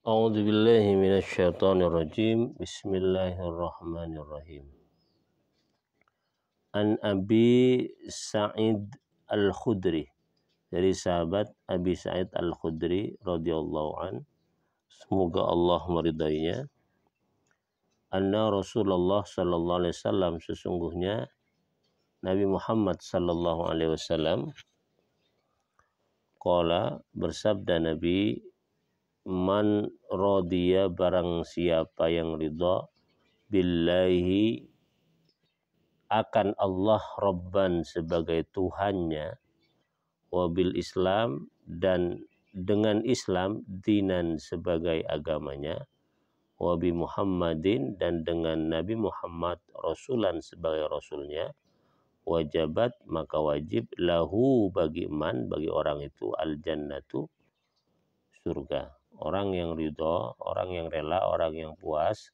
A'udzu billahi minasyaitonir rajim. Bismillahirrahmanirrahim. An Abi Sa'id Al-Khudri, dari sahabat Abi Sa'id Al-Khudri radhiyallahu an, semoga Allah meridainya. Anna Rasulullah sallallahu alaihi wasallam, sesungguhnya Nabi Muhammad sallallahu alaihi wasallam, qala, bersabda Nabi, man radiya, barang siapa yang ridha, billahi, akan Allah, Rabban, sebagai Tuhannya, wabil Islam, dan dengan Islam, dinan, sebagai agamanya, wabi Muhammadin, dan dengan Nabi Muhammad, rasulan, sebagai rasulnya, wajabat, maka wajib, lahu, bagi man, bagi orang itu, al jannatu, surga. Orang yang ridho, orang yang rela, orang yang puas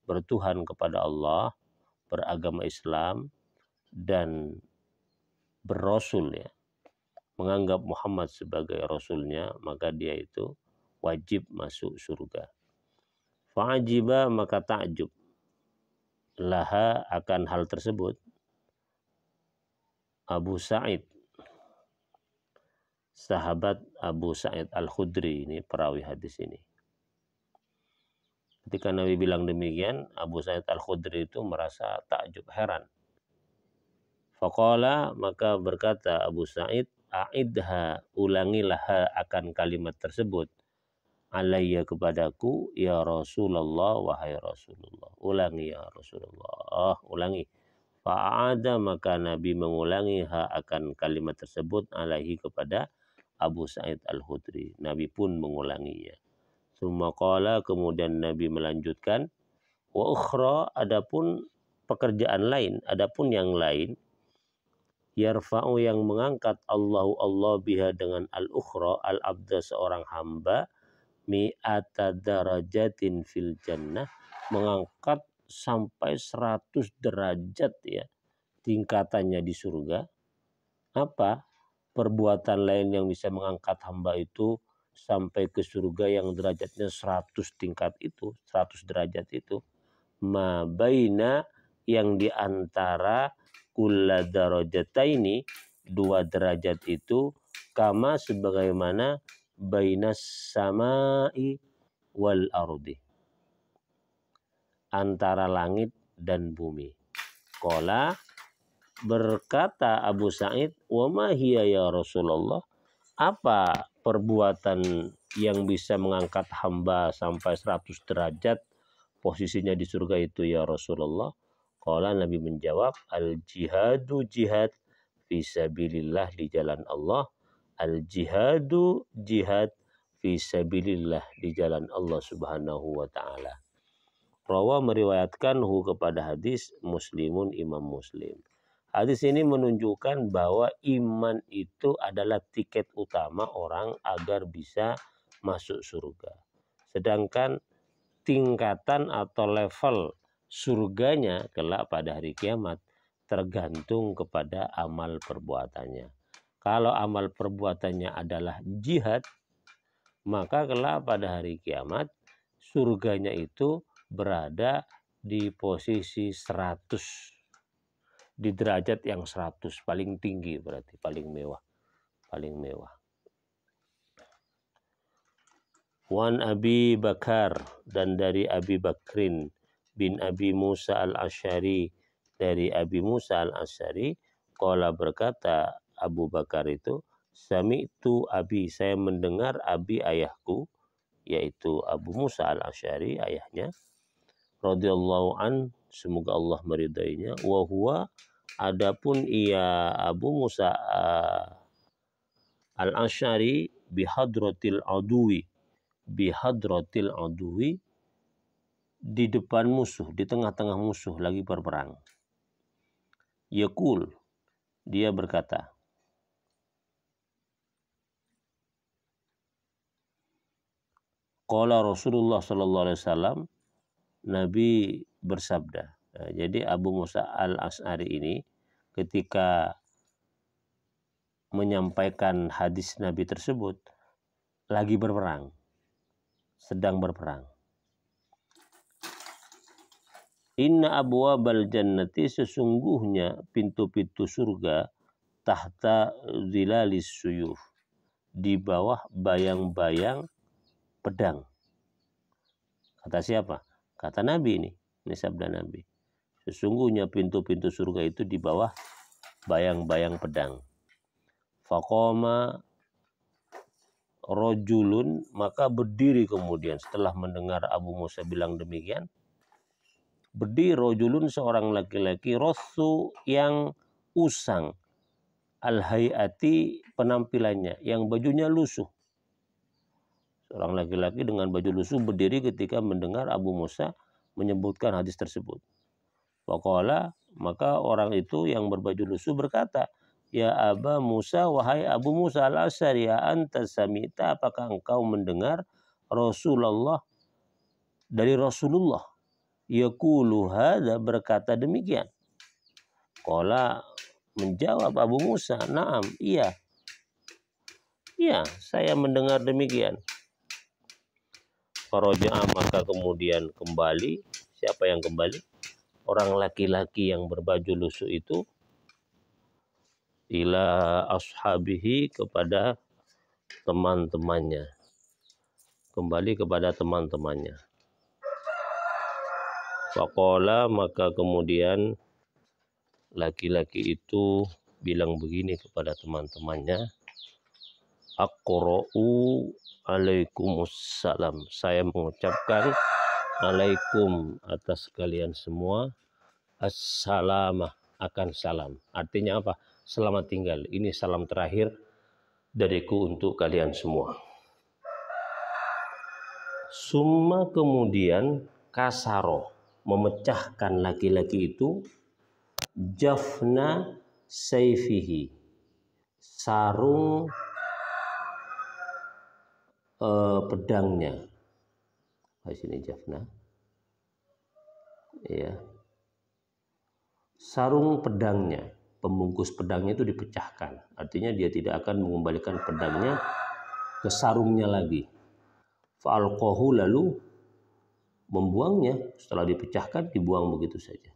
bertuhan kepada Allah, beragama Islam, dan berrasul, ya, menganggap Muhammad sebagai rasulnya, maka dia itu wajib masuk surga. Fa'ajiba, maka takjub, laha, akan hal tersebut, Abu Sa'id, sahabat Abu Sa'id Al-Khudri, ini perawi hadis ini. Ketika Nabi bilang demikian, Abu Sa'id Al-Khudri itu merasa takjub, heran. Faqala, maka berkata Abu Sa'id, a'idha, ulangilah akan kalimat tersebut, alayya, kepadaku, ya Rasulullah, wahai Rasulullah. Ulangi ya Rasulullah, ulangi. Fa'ada, maka Nabi mengulangi akan kalimat tersebut, alaihi, kepada Abu Sa'id Al-Khudri. Nabi pun mengulanginya. Summa qala, kemudian Nabi melanjutkan, wa ukhra, adapun pekerjaan lain, adapun yang lain, yarfa'u, yang mengangkat, Allahu, Allah, biha, dengan al-ukhra, al-abda, seorang hamba, mi'ata darajatin fil jannah, mengangkat sampai 100 derajat, ya, tingkatannya di surga. Apa perbuatan lain yang bisa mengangkat hamba itu sampai ke surga yang derajatnya 100 tingkat itu, 100 derajat itu? Ma baina, yang diantara kulla darajataini, 2 derajat itu, kama, sebagaimana, bainas samai wal ardi, antara langit dan bumi. Qala, berkata Abu Sa'id, wa ma hiya ya Rasulullah, apa perbuatan yang bisa mengangkat hamba sampai 100 derajat posisinya di surga itu ya Rasulullah? Qala, Nabi menjawab, al jihadu, jihad, fisabilillah, di jalan Allah, al jihadu, jihad, fisabilillah, di jalan Allah subhanahu wa ta'ala. Rawa, meriwayatkan kepada hadis Muslimun, Imam Muslim. Hadis ini menunjukkan bahwa iman itu adalah tiket utama orang agar bisa masuk surga. Sedangkan tingkatan atau level surganya kelak pada hari kiamat tergantung kepada amal perbuatannya. Kalau amal perbuatannya adalah jihad, maka kelak pada hari kiamat surganya itu berada di posisi 100, di derajat yang 100, paling tinggi, berarti paling mewah, paling mewah. Wan Abi Bakar, dan dari Abi Bakrin bin Abi Musa Al-Asy'ari, dari Abi Musa Al-Asy'ari, qala, berkata Abu Bakar itu, sami'tu Abi, saya mendengar Abi, ayahku, yaitu Abu Musa Al-Asy'ari, ayahnya, radhiyallahu an, semoga Allah meridainya, wa huwa, adapun ia Abu Musa Al-Asy'ari, bihadratil aduwi, bihadratil aduwi, di depan musuh, di tengah-tengah musuh lagi berperang. Yaqul, dia berkata, qala Rasulullah sallallahu alaihi wasallam, Nabi bersabda. Nah, jadi Abu Musa Al-Asy'ari ini ketika menyampaikan hadis Nabi tersebut lagi berperang. sedang berperang. Inna abwabal jannati, sesungguhnya pintu-pintu surga, tahta zilalis suyuf, di bawah bayang-bayang pedang. Kata siapa? Kata Nabi ini sabda Nabi. Sesungguhnya pintu-pintu surga itu di bawah bayang-bayang pedang. Faqama rojulun, maka berdiri kemudian setelah mendengar Abu Musa bilang demikian, berdiri rojulun, seorang laki-laki, rosu, yang usang, al-hayati, penampilannya, yang bajunya lusuh. Seorang laki-laki dengan baju lusuh berdiri ketika mendengar Abu Musa menyebutkan hadis tersebut. Faqala, maka orang itu yang berbaju lusuh berkata, ya Aba Musa, wahai Abu Musa al-Asy'ari, ya anta sami'ta, apakah engkau mendengar Rasulullah, dari Rasulullah, yaqulu hadza, berkata demikian? Qala, menjawab Abu Musa, na'am, iya. Iya, saya mendengar demikian. Faraja'a, maka kemudian kembali. Siapa yang kembali? Orang laki-laki yang berbaju lusuh itu, ila ashabihi, kepada teman-temannya. Kembali kepada teman-temannya. Faqala, maka kemudian laki-laki itu bilang begini kepada teman-temannya, aqra'u alaikumussalam, saya mengucapkan alaikum, atas kalian semua, assalamah, akan salam. Artinya apa? Selamat tinggal. Ini salam terakhir dariku untuk kalian semua. Summa, kemudian, kasaro, memecahkan laki-laki itu, jafna saifihi, sarung pedangnya. Di sini jafna, ya, sarung pedangnya, pembungkus pedangnya itu dipecahkan. Artinya dia tidak akan mengembalikan pedangnya ke sarungnya lagi. Fa'alqahu, lalu membuangnya. Setelah dipecahkan, dibuang begitu saja.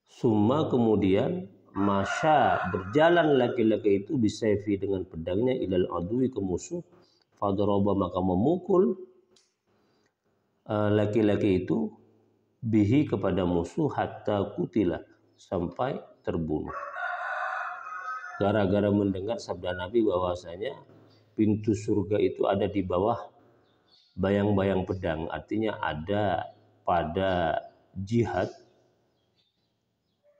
Summa, kemudian, masya, berjalan laki-laki itu bisayfi, dengan pedangnya, ilal adui, ke musuh. Fadaraba, maka memukul laki-laki itu bihi, kepada musuh, hatta kutila, sampai terbunuh. Gara-gara mendengar sabda Nabi bahwasanya pintu surga itu ada di bawah bayang-bayang pedang. Artinya ada pada jihad.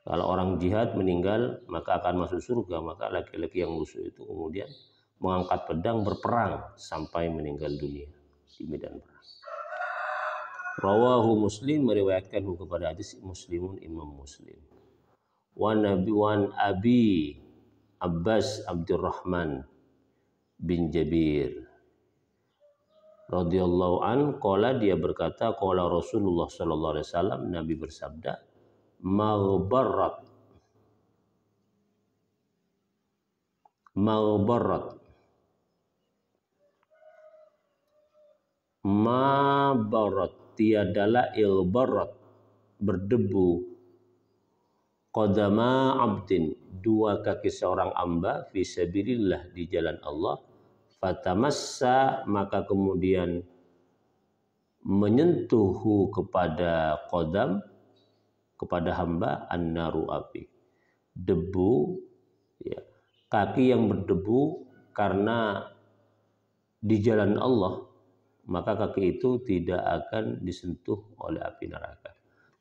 Kalau orang jihad meninggal maka akan masuk surga. Maka laki-laki yang lusuh itu kemudian mengangkat pedang, berperang sampai meninggal dunia di medan perang. Rawahu Muslim, meriwayatkan kepada hadis Muslimun, Imam Muslim. Wan Abi Abbas Abdurrahman bin Jabir radhiyallahu an, qala, dia berkata, qala Rasulullah sallallahu alaihi wasallam, Nabi bersabda, maghbarat ma barat, tiadalah ilbarat, berdebu, qadama abdin, dua kaki seorang hamba, fi sabilillah, di jalan Allah, fatamassa, maka kemudian menyentuhu kepada qadam, kepada hamba, annaru, api, debu, ya, kaki yang berdebu karena di jalan Allah, maka kaki itu tidak akan disentuh oleh api neraka.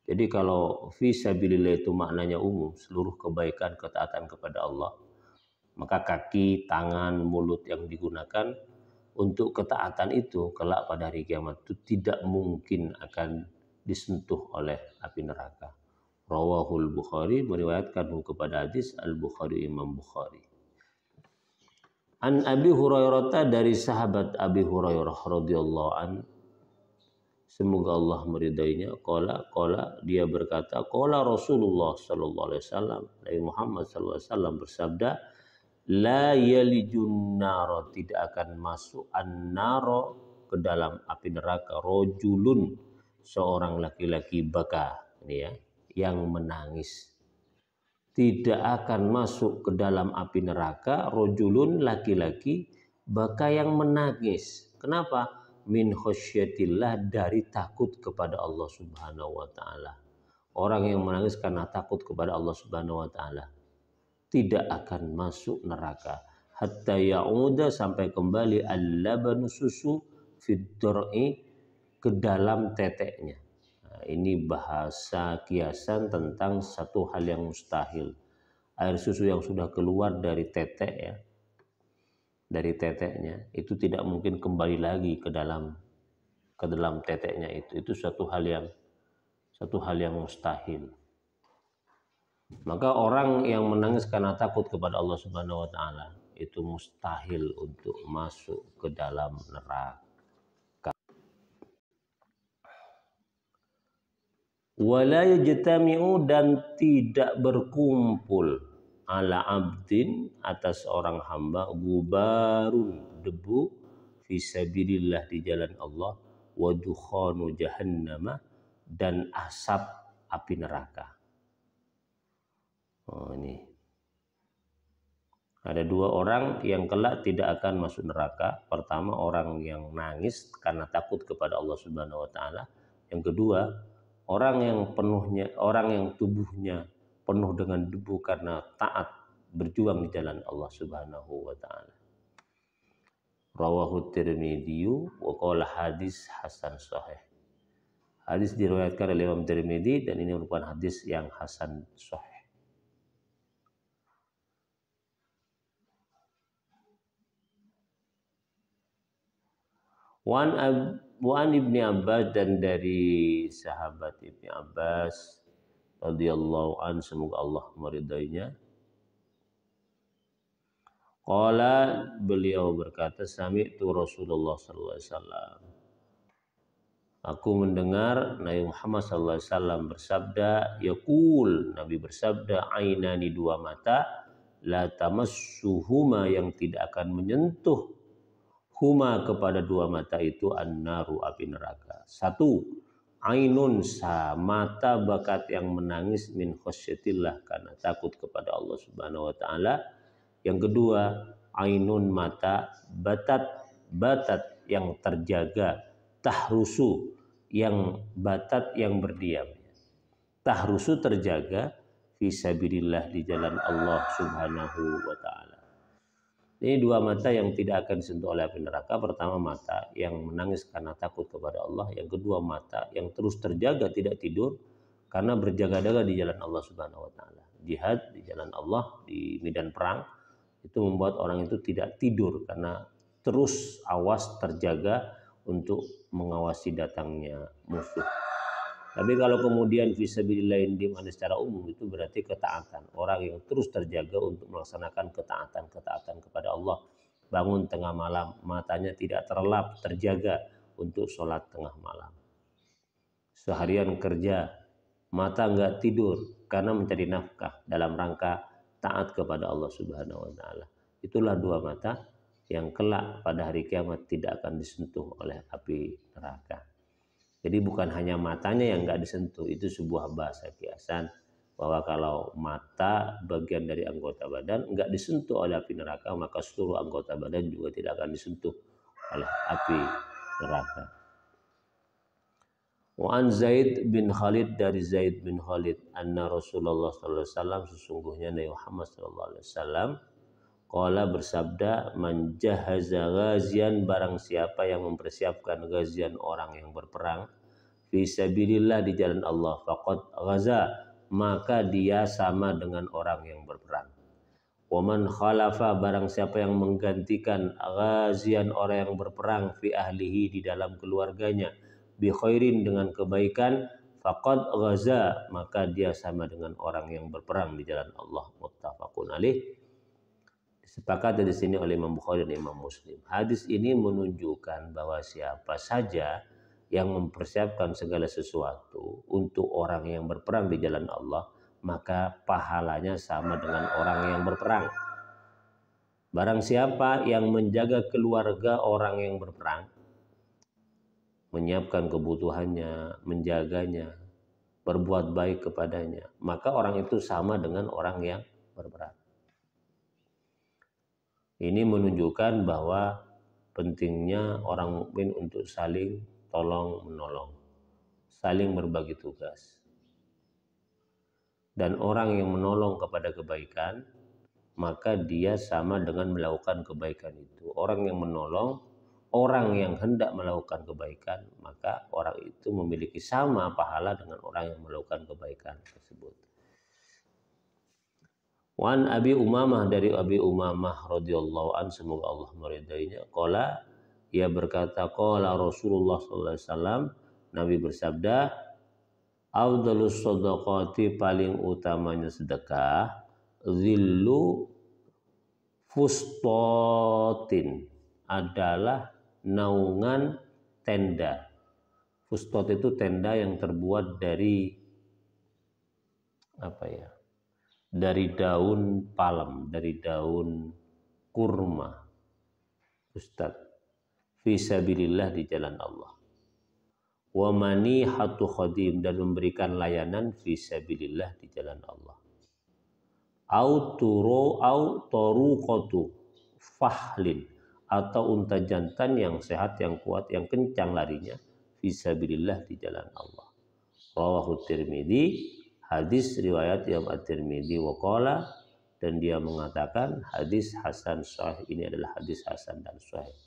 Jadi kalau fisabilillah itu maknanya umum, seluruh kebaikan, ketaatan kepada Allah, maka kaki, tangan, mulut yang digunakan untuk ketaatan itu kelak pada hari kiamat itu tidak mungkin akan disentuh oleh api neraka. Rawahul Bukhari, meriwayatkan kepada hadis Al-Bukhari, Imam Bukhari. An Abi Hurairah, dari sahabat Abi Hurairah radhiyallahu an, semoga Allah meridainya, qala dia berkata, qala Rasulullah sallallahu alaihi wasallam, Nabi Muhammad sallallahu alaihi wasallam bersabda, la yalijun naro, tidak akan masuk an-naro, ke dalam api neraka, rojulun, seorang laki-laki baka, ini ya, yang menangis. Tidak akan masuk ke dalam api neraka rojulun, laki-laki baka yang menangis. Kenapa? Min khosyatillah, dari takut kepada Allah Subhanahu wa taala. Orang yang menangis karena takut kepada Allah Subhanahu wa taala tidak akan masuk neraka. Hatta ya'uda, sampai kembali al-labanu, susu, fid-dur'i, ke dalam teteknya. Nah, ini bahasa kiasan tentang satu hal yang mustahil. Air susu yang sudah keluar dari tetek ya, dari teteknya itu tidak mungkin kembali lagi ke dalam teteknya itu satu hal yang mustahil. Maka orang yang menangis karena takut kepada Allah Subhanahu wa taala itu mustahil untuk masuk ke dalam neraka. Wala yajtami'u, dan tidak berkumpul, ala abdin, atas orang hamba, gubarun, debu, fisabilillah, di jalan Allah, wa dukhanu jahannama, dan asap api neraka. Oh, ini ada dua orang yang kelak tidak akan masuk neraka. Pertama, orang yang nangis karena takut kepada Allah Subhanahu wa taala. Yang kedua, orang yang tubuhnya penuh dengan debu karena taat berjuang di jalan Allah Subhanahu wa taala. Rawahu Tirmidzi wa qala hadis hasan sahih. Hadis diriwayatkan oleh Imam Tirmidzi dan ini merupakan hadis yang hasan sahih. Wan Ibni Abbas, dan dari sahabat Ibni Abbas radhiyallahu an, semoga Allah meridainya. Qala, beliau berkata, sami'tu Rasulullah sallallahu alaihi wasallam, aku mendengar Nabi Muhammad sallallahu alaihi wasallam bersabda, yaqul, Nabi bersabda, ainani, dua mata, la tamassuhuma, yang tidak akan menyentuh huma, kepada dua mata itu, an-naru, api neraka. Satu, ainun, mata bakat yang menangis, min khosyatillah, karena takut kepada Allah Subhanahu wa taala. Yang kedua, ainun, mata batat yang terjaga, tahrusu, yang batat yang berdiam. Tahrusu, terjaga, fisabilillah, di jalan Allah Subhanahu wa taala. Ini dua mata yang tidak akan disentuh oleh api neraka. Pertama, mata yang menangis karena takut kepada Allah. Yang kedua, mata yang terus terjaga, tidak tidur karena berjaga-jaga di jalan Allah Subhanahu wa taala. Jihad di jalan Allah, di medan perang, itu membuat orang itu tidak tidur karena terus awas, terjaga untuk mengawasi datangnya musuh. Tapi kalau kemudian fisabilillah yang dimana secara umum, itu berarti ketaatan. Orang yang terus terjaga untuk melaksanakan ketaatan kepada Allah. Bangun tengah malam, matanya tidak terlelap, terjaga untuk sholat tengah malam. Seharian kerja, mata nggak tidur karena mencari nafkah dalam rangka taat kepada Allah Subhanahu wa taala. Itulah dua mata yang kelak pada hari kiamat tidak akan disentuh oleh api neraka. Jadi bukan hanya matanya yang nggak disentuh, itu sebuah bahasa kiasan bahwa kalau mata bagian dari anggota badan nggak disentuh oleh api neraka, maka seluruh anggota badan juga tidak akan disentuh oleh api neraka. Wa an Zaid bin Khalid, dari Zaid bin Khalid, anna Rasulullah sallallahu alaihi wasallam, sesungguhnya Nabi Muhammad sallallahu alaihi wasallam, qala, bersabda, man jahaza ghazian, barang siapa yang mempersiapkan ghazian, orang yang berperang, fisabilillah, di jalan Allah, faqad ghaza, maka dia sama dengan orang yang berperang. Wa man khalafa, barang siapa yang menggantikan ghazian, orang yang berperang, fi ahlihi, di dalam keluarganya, bi khairin, dengan kebaikan, faqad ghaza, maka dia sama dengan orang yang berperang di jalan Allah. Muttafaqun alaih. Disepakati di sini oleh Imam Bukhari dan Imam Muslim. Hadis ini menunjukkan bahwa siapa saja yang mempersiapkan segala sesuatu untuk orang yang berperang di jalan Allah, maka pahalanya sama dengan orang yang berperang. Barang siapa yang menjaga keluarga orang yang berperang, menyiapkan kebutuhannya, menjaganya, berbuat baik kepadanya, maka orang itu sama dengan orang yang berperang. Ini menunjukkan bahwa pentingnya orang mukmin untuk saling tolong menolong, saling berbagi tugas. Dan orang yang menolong kepada kebaikan, maka dia sama dengan melakukan kebaikan itu. Orang yang menolong, orang yang hendak melakukan kebaikan, maka orang itu memiliki sama pahala dengan orang yang melakukan kebaikan tersebut. Wan Abi Umamah, dari Abi Umamah radhiyallahu an, semoga Allah meridainya, qala, ia berkata, qala Rasulullah sallallahu alaihi wasallam, Nabi bersabda, afdhalus shadaqati, paling utamanya sedekah, zillu fustotin, adalah naungan tenda. Fustot itu tenda yang terbuat dari apa ya? Dari daun palem, dari daun kurma. Ustaz, fisabilillah, di jalan Allah. Wa manihatu khadim, dan memberikan layanan fisabilillah, di jalan Allah. Au toruqatu fahlin, atau unta jantan yang sehat, yang kuat, yang kencang larinya, fisabilillah, di jalan Allah. Rawahu Tirmidzi, hadis riwayat Imam At-Tirmidzi, waqala, dan dia mengatakan hadis hasan sahih, ini adalah hadis hasan dan sahih.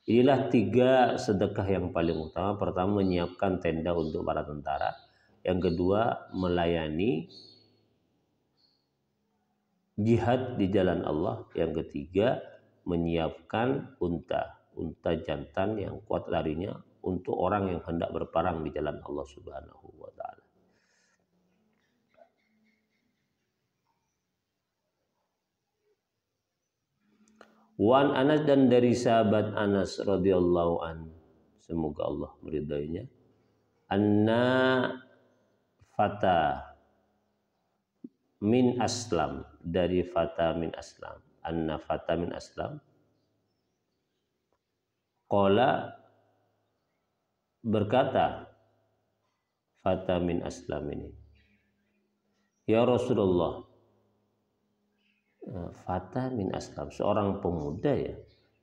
Inilah 3 sedekah yang paling utama. Pertama, menyiapkan tenda untuk para tentara. Yang kedua, melayani jihad di jalan Allah. Yang ketiga, menyiapkan unta jantan yang kuat larinya untuk orang yang hendak berperang di jalan Allah Subhanahu wa taala. Wan Anas, dan dari sahabat Anas radhiyallahu an, semoga Allah meridainya, anna fata min aslam, dari fata min aslam, anna fata min aslam, qala, berkata fata min aslam ini, ya Rasulullah, fata min aslam, seorang pemuda ya,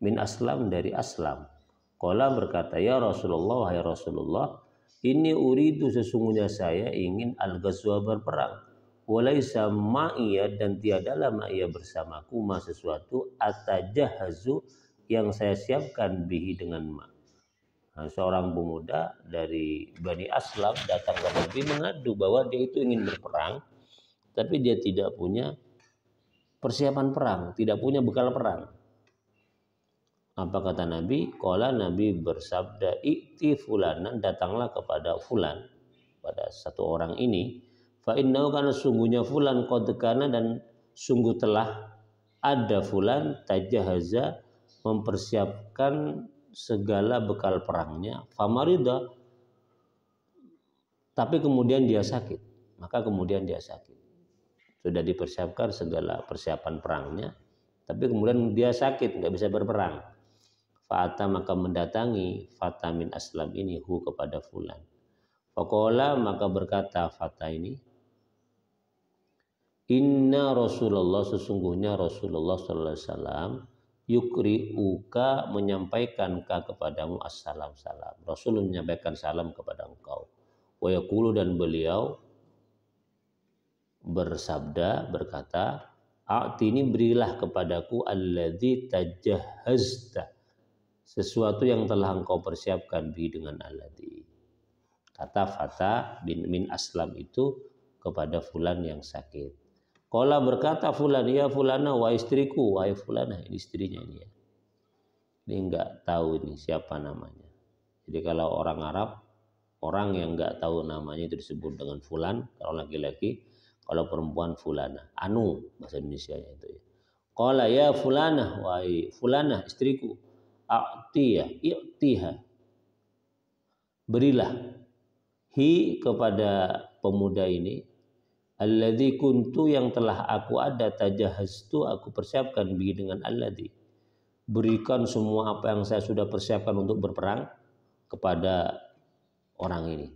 min aslam, dari aslam. Qala, berkata, ya Rasulullah, wahai Rasulullah, ini uridu, sesungguhnya saya ingin al-ghazwa, berperang, walaisa ma'iya, dan tiadalah ma'iya bersamaku, ma, sesuatu, atajahazu, yang saya siapkan, bihi, dengan ma. Nah, seorang pemuda dari Bani Aslam datang ke Nabi mengadu bahwa dia itu ingin berperang, tapi dia tidak punya persiapan perang, tidak punya bekal perang. Apa kata Nabi? Qala, Nabi bersabda, i'ti fulanan, datanglah kepada fulan, pada satu orang ini, fa innahu, karena sungguhnya fulan, qad kana, dan sungguh telah ada fulan, tajahaza, mempersiapkan segala bekal perangnya, famarida, tapi kemudian dia sakit, maka kemudian dia sakit. Sudah dipersiapkan segala persiapan perangnya, tapi kemudian dia sakit, nggak bisa berperang. Fa'ata, maka mendatangi fata min aslam ini, hu, kepada fulan. Faqala, maka berkata fata ini, inna Rasulullah, sesungguhnya Rasulullah sallallahu alaihi wasallam, yukri'uka, menyampaikan ka kepadamu assalam, salam. Rasul menyampaikan salam kepada engkau. Wa yaqulu, dan beliau bersabda, berkata, a'tini, berilah kepadaku, alladzi tajahhazta, sesuatu yang telah engkau persiapkan, bi, dengan alladzi. Kata fata min aslam itu kepada fulan yang sakit. Qala, berkata fulan, ya fulana, wa istriku, wahai fulana, ini istrinya ini ya. Ini enggak tahu ini siapa namanya. Jadi kalau orang Arab, orang yang enggak tahu namanya itu disebut dengan fulan, kalau laki-laki. Kalau perempuan fulana, anu bahasa Indonesianya itu ya. Qala, ya fulana, wahai fulana, istriku, a'tiya, i'tiha, berilah, hi, kepada pemuda ini, alladzi kuntu, yang telah aku ada, tajahaztu, aku persiapkan, bi, dengan alladzi, berikan semua apa yang saya sudah persiapkan untuk berperang kepada orang ini.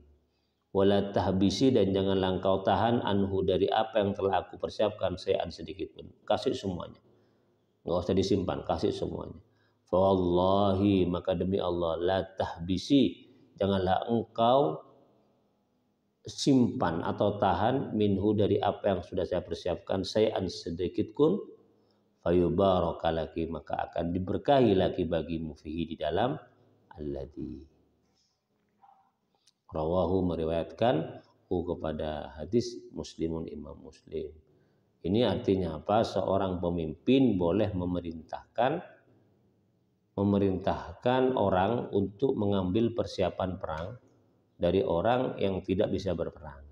Wala tahbisi, dan janganlah engkau tahan anhu dari apa yang telah aku persiapkan sayan sedikit pun. Kasih semuanya. Enggak usah disimpan, kasih semuanya. Fa wallahi, maka demi Allah, la tahbisi, janganlah engkau simpan atau tahan minhu dari apa yang sudah saya persiapkan sayan sedikit pun, fayubaraka laki, maka akan diberkahi lagi bagimu fihi di dalam alladhi. Rawahu, meriwayatkan kepada hadis Muslimun, Imam Muslim. Ini artinya apa? Seorang pemimpin boleh memerintahkan orang untuk mengambil persiapan perang dari orang yang tidak bisa berperang.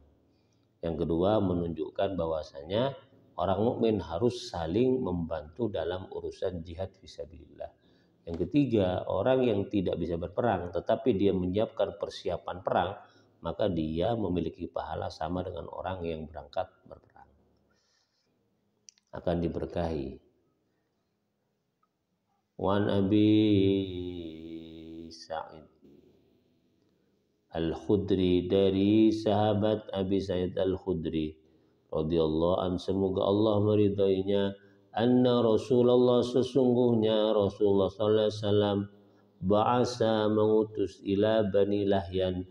Yang kedua, menunjukkan bahwasanya orang mukmin harus saling membantu dalam urusan jihad fisabilillah. Yang ketiga, orang yang tidak bisa berperang tetapi dia menyiapkan persiapan perang, maka dia memiliki pahala sama dengan orang yang berangkat berperang. Akan diberkahi. Wan Abi Sa'id Al-Khudri, dari sahabat Abi Sa'id Al-Khudri radhiyallahu an, semoga Allah meridainya, anna Rasulullah, sesungguhnya Rasulullah sallallahu alaihi wasallam, ba'asa, mengutus, ila Bani Lahyan,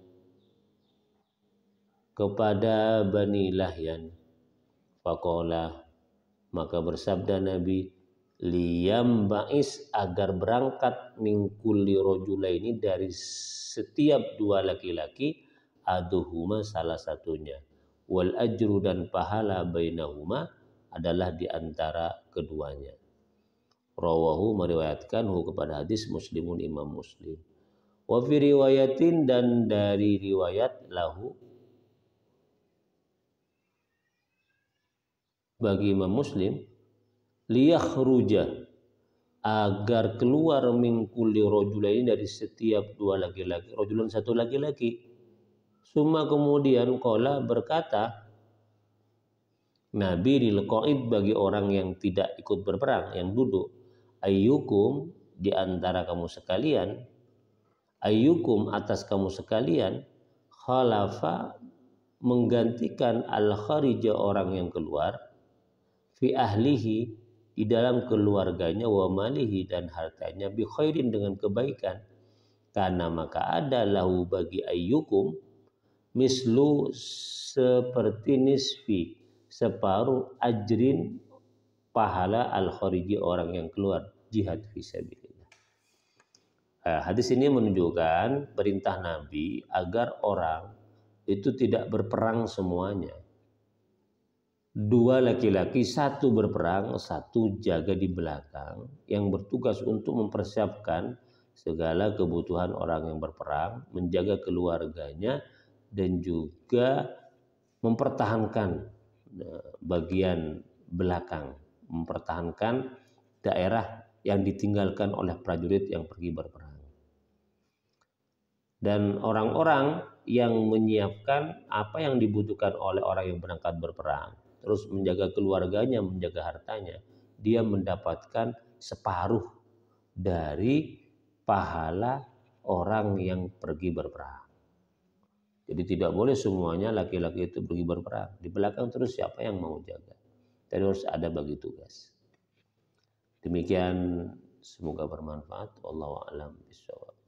kepada Bani Lahyan. Faqala, maka bersabda Nabi, liyam ba'is, agar berangkat min kulli rajulaini, dari setiap dua laki-laki, aduhuma, salah satunya, wal ajru, dan pahala, bainahuma, adalah di antara keduanya. Rawahu, meriwayatkan kepada hadis Muslimun, Imam Muslim. Wa fi riwayatin, dan dari riwayat lahu, bagi Imam Muslim, liyakhruja, agar keluar min kulli rajulaini, dari setiap dua laki-laki, rajulun, satu laki-laki. Summa, kemudian, qala, berkata Nabi lil qaid, bagi orang yang tidak ikut berperang, yang duduk, ayyukum, di antara kamu sekalian, ayyukum, atas kamu sekalian, khalafa, menggantikan al kharija, orang yang keluar, fi ahlihi, di dalam keluarganya, wa malihi, dan hartanya, bi khairin, dengan kebaikan, karena maka ada lahu, bagi ayyukum, mislu, seperti nisfi, separuh, ajrin, pahala, al khariji, orang yang keluar jihad fisabilillah. Hadis ini menunjukkan perintah Nabi agar orang itu tidak berperang semuanya. Dua laki-laki, satu berperang, satu jaga di belakang, yang bertugas untuk mempersiapkan segala kebutuhan orang yang berperang, menjaga keluarganya, dan juga mempertahankan bagian belakang, mempertahankan daerah yang ditinggalkan oleh prajurit yang pergi berperang. Dan orang-orang yang menyiapkan apa yang dibutuhkan oleh orang yang berangkat berperang, terus menjaga keluarganya, menjaga hartanya, dia mendapatkan separuh dari pahala orang yang pergi berperang. Jadi tidak boleh semuanya laki-laki itu pergi berperang. Di belakang terus siapa yang mau jaga? Jadi harus ada bagi tugas. Demikian, semoga bermanfaat. Wallahu a'lam bishawab.